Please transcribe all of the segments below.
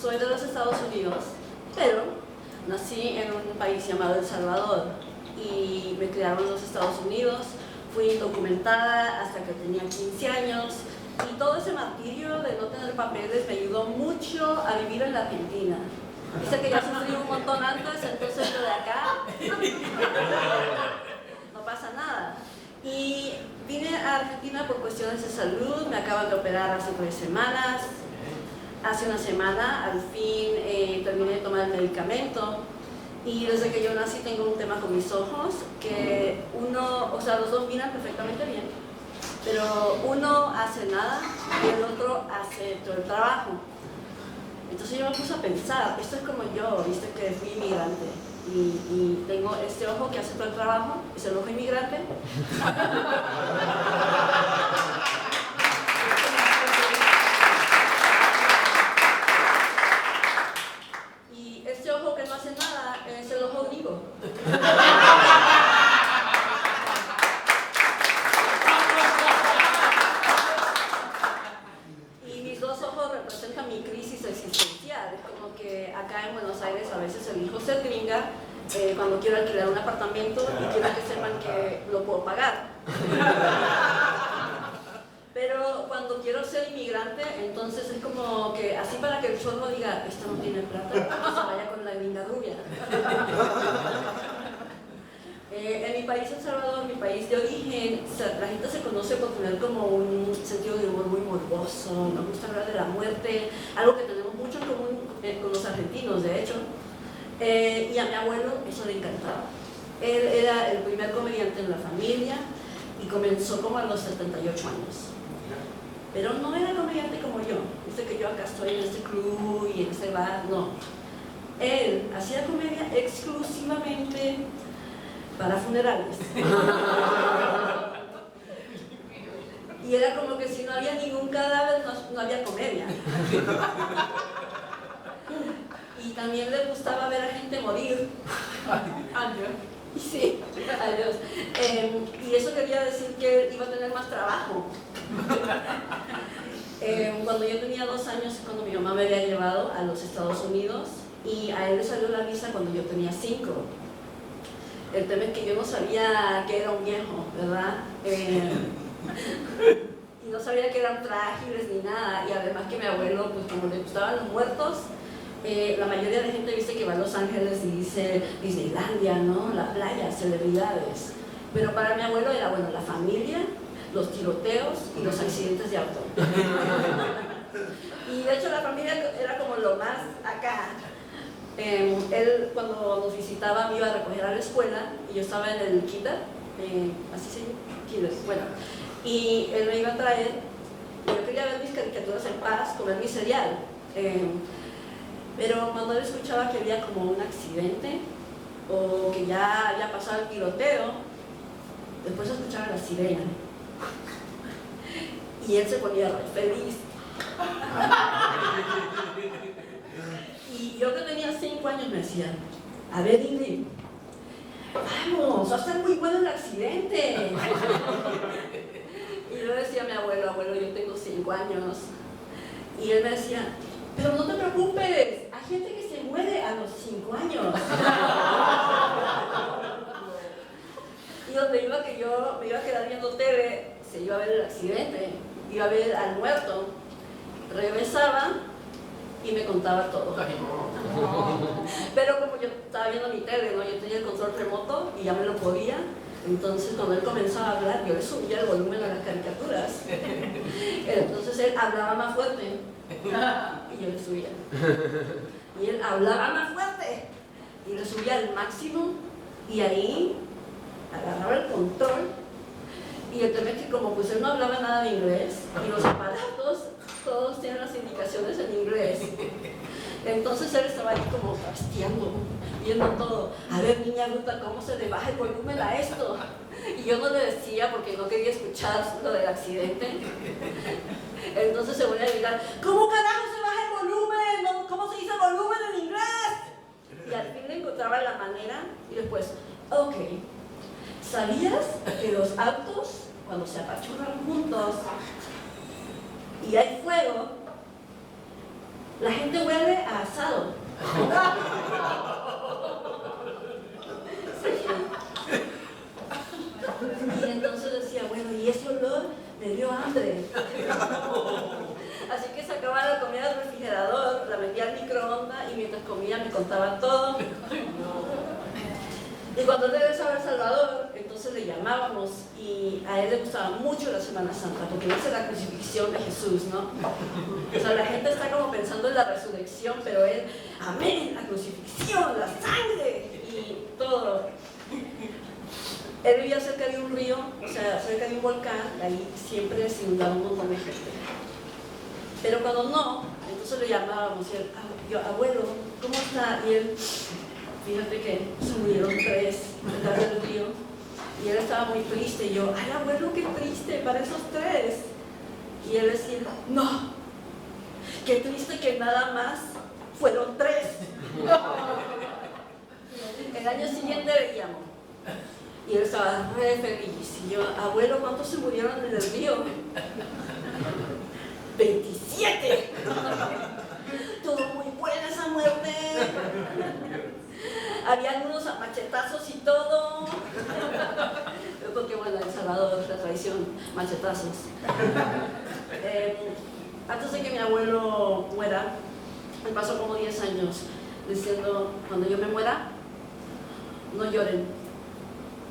soy de los Estados Unidos, pero nací en un país llamado El Salvador y me criaron en los Estados Unidos. Fui indocumentada hasta que tenía 15 años y todo ese martirio de no tener papeles me ayudó mucho a vivir en la Argentina. Dice que ya sufrí un montón antes, entonces yo de acá no pasa nada. Y vine a Argentina por cuestiones de salud, me acaban de operar hace 3 semanas. Hace una semana al fin terminé de tomar el medicamento y desde que yo nací tengo un tema con mis ojos que uno, o sea, los dos miran perfectamente bien, pero uno hace nada y el otro hace todo el trabajo. Entonces yo me puse a pensar, esto es como yo, viste que fui inmigrante y tengo este ojo que hace todo el trabajo, es el ojo inmigrante. Y este ojo que no hace nada es el ojo gringo. Y mis dos ojos representan mi crisis existencial. Es como que acá en Buenos Aires a veces elijo ser gringa cuando quiero alquilar un apartamento y quiero que sepan que lo puedo pagar. Pero cuando quiero ser inmigrante, entonces es como que así para que el chorro diga, esta no tiene plata, que se vaya con la gringa rubia. En mi país, El Salvador, mi país de origen, la gente se conoce por tener como un sentido de humor muy morboso, nos gusta hablar de la muerte, algo que tenemos mucho en común con los argentinos, de hecho. Y a mi abuelo eso le encantaba. Él era el primer comediante en la familia y comenzó como a los 78 años. Pero no era comediante como yo, viste que yo acá estoy en este club y en este bar, no. Él hacía comedia exclusivamente para funerales. Y era como que si no había ningún cadáver, no había comedia. Y también le gustaba ver a gente morir. Adiós. Sí, adiós. Y eso quería decir que iba a tener más trabajo. Cuando yo tenía 2 años, cuando mi mamá me había llevado a los Estados Unidos, y a él le salió la visa cuando yo tenía 5. El tema es que yo no sabía que era un viejo, ¿verdad? Y no sabía que eran frágiles ni nada, y además que mi abuelo, pues como le gustaban los muertos, la mayoría de gente dice que va a Los Ángeles y dice Disneylandia, ¿no? La playa, celebridades. Pero para mi abuelo era, bueno, la familia, los tiroteos y los accidentes de auto. Y de hecho la familia era como lo más acá. Él cuando nos visitaba me iba a recoger a la escuela y yo estaba en el kinder, así se llama, kinder, bueno, y él me iba a traer, y yo quería ver mis caricaturas en paz, comer mi cereal, pero cuando él escuchaba que había como un accidente o que ya había pasado el tiroteo, después escuchaba la sirena y él se ponía re feliz. Y yo que tenía 5 años me decía, a ver Ingrid, vamos, va a estar muy bueno el accidente. Y yo decía a mi abuelo, yo tengo 5 años. Y él me decía, pero no te preocupes, hay gente que se muere a los 5 años. Y donde iba que yo me iba a quedar viendo TV, se iba a ver el accidente, iba a ver al muerto, regresaba y me contaba todo. Pero como yo estaba viendo mi tele, ¿no? Yo tenía el control remoto y ya me lo podía. Entonces cuando él comenzaba a hablar, yo le subía el volumen a las caricaturas. Entonces él hablaba más fuerte y yo le subía. Y él hablaba más fuerte y le subía al máximo y ahí agarraba el control. Y el tema es que como pues él no hablaba nada de inglés y los aparatos todos tienen las indicaciones en inglés, entonces él estaba ahí como trasteando, viendo todo. A ver, niña bruta, ¿cómo se le baja el volumen a esto? Y yo no le decía porque no quería escuchar lo del accidente. Entonces se volvía a gritar, ¿cómo carajo se baja el volumen? ¿Cómo se dice volumen en inglés? Y al fin le encontraba la manera y después, ok, ¿sabías que los autos, cuando se apachurran juntos y hay fuego, La gente huele a asado. Y entonces decía, bueno, y ese olor me dio hambre. Así que sacaba la comida del refrigerador, la metía al microondas y mientras comía me contaba todo. Y cuando él regresaba a El Salvador, entonces le llamábamos y a él le gustaba mucho la Semana Santa porque dice la crucifixión de Jesús, ¿no? O sea, la gente está como pensando en la resurrección, pero él, amén, la crucifixión, la sangre y todo. Él vivía cerca de un río, o sea, cerca de un volcán, y ahí siempre se inundaba un montón de gente. Pero cuando no, entonces le llamábamos y él, yo, abuelo, ¿cómo está? Y él, fíjate que se murieron 3 detrás del río. Y él estaba muy triste y yo, ay abuelo, qué triste para esos 3. Y él decía, no, qué triste que nada más fueron 3. El año siguiente le llamó. Y él estaba re feliz. Y yo, abuelo, ¿cuántos se murieron en el río? 27. Estuvo muy buena esa muerte. Había algunos a machetazos y todo. Porque bueno, en El Salvador es la tradición, machetazos. Antes de que mi abuelo muera, me pasó como 10 años diciendo, cuando yo me muera, no lloren,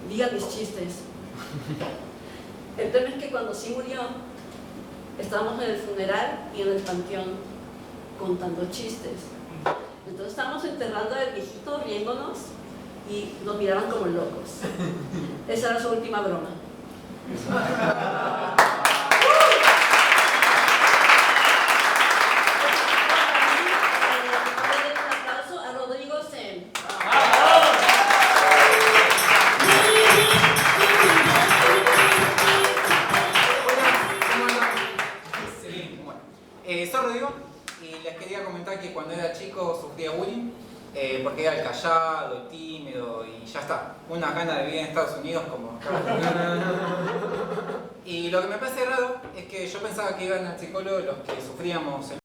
digan mis chistes. El tema es que cuando sí murió, estábamos en el funeral y en el panteón contando chistes. Entonces estábamos enterrando al viejito riéndonos y nos miraban como locos. Esa era su última broma. Un aplauso a Rodrigo Sen. Soy Rodrigo y les quería comentar que cuando era chico sufría bullying porque era el callado, el tímido y ya está. Unas ganas de vivir en Estados Unidos como acá. Y lo que me parece raro es que yo pensaba que iban al psicólogo los que sufríamos